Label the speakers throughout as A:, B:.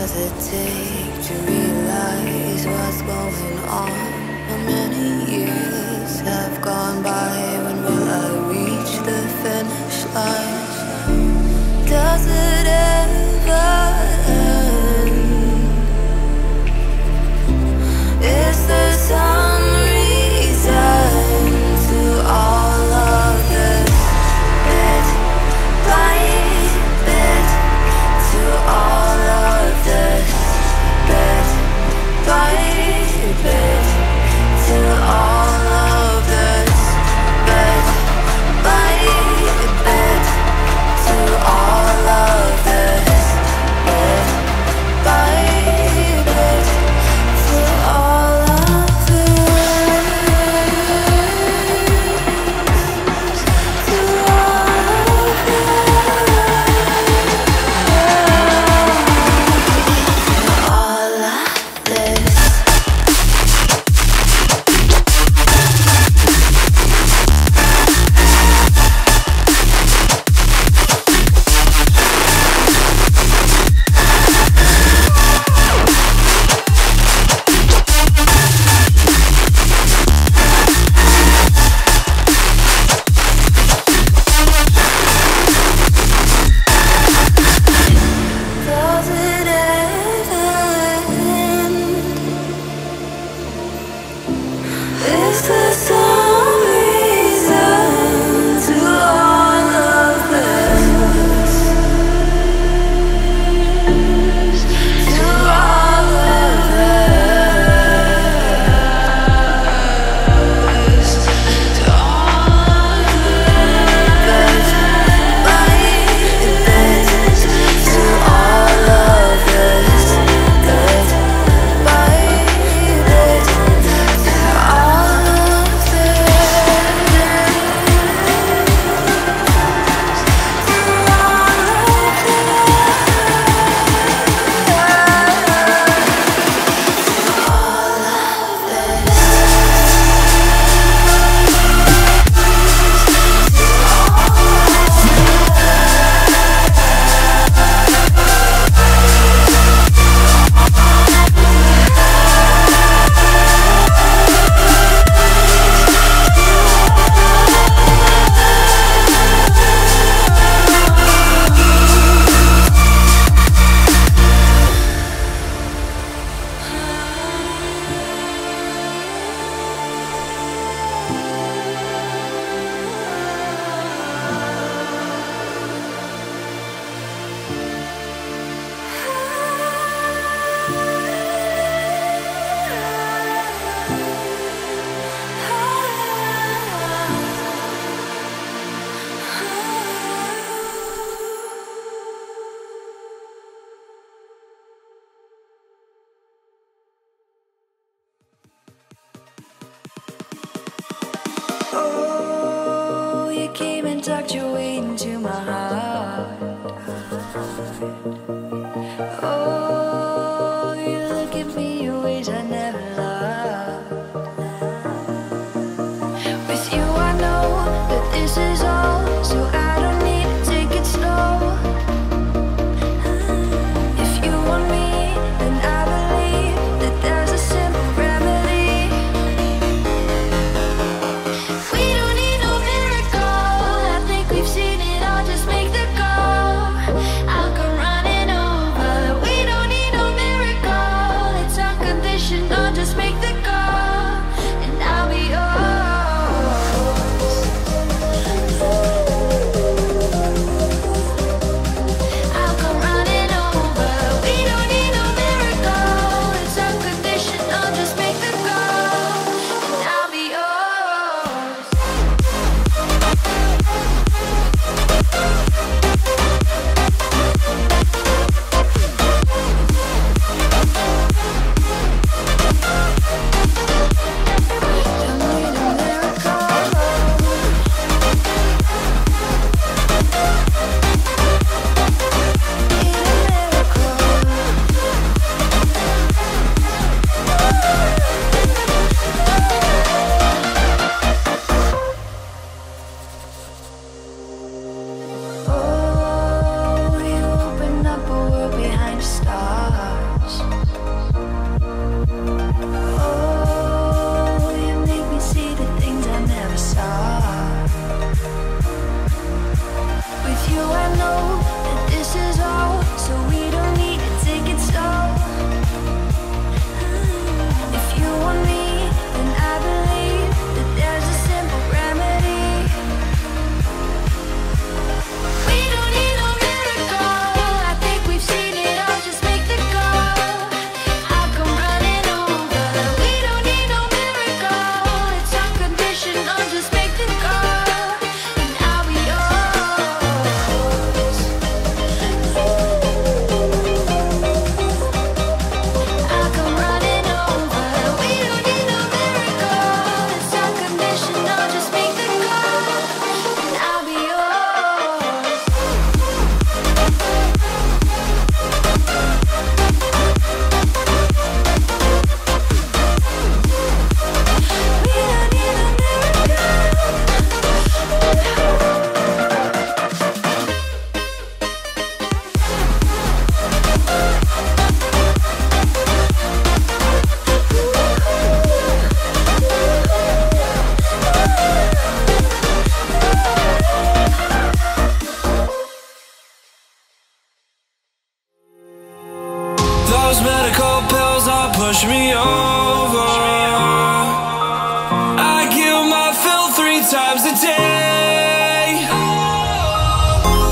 A: does it take to realize what's going on? How many years have gone by? When will I reach the finish line? Does it ever end? Is there some reason to all of this? Bit by bit, to all of this. Bit by bit, to all of this. Bit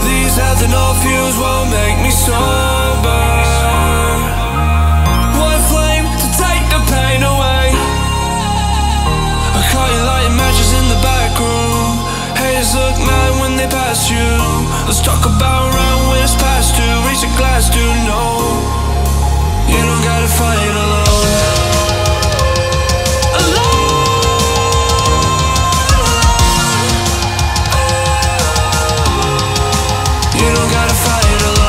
B: these health and all fuels won't make me sober. One flame to take the pain away. I caught you lighting matches in the back room. Haters look mad when they pass you. Let's talk about around when it's past two. Reach a glass to know you don't gotta fight alone. You don't gotta fight alone.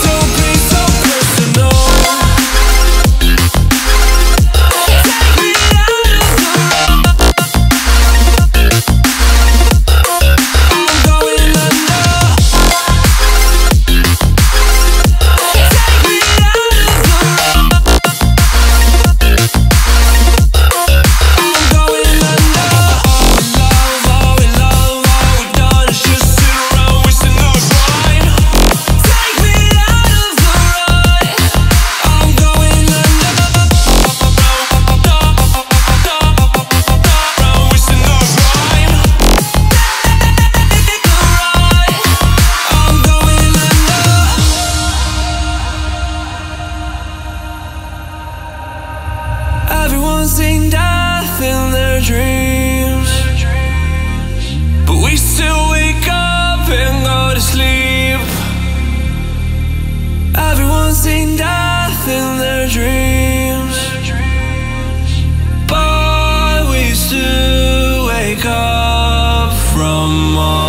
B: Don't be so personal. Take me out of the road. I'm going under. Take me out of the road. Everyone's seen death in their dreams, but we still wake up and go to sleep. Everyone's seen death in their dreams, but we still wake up from all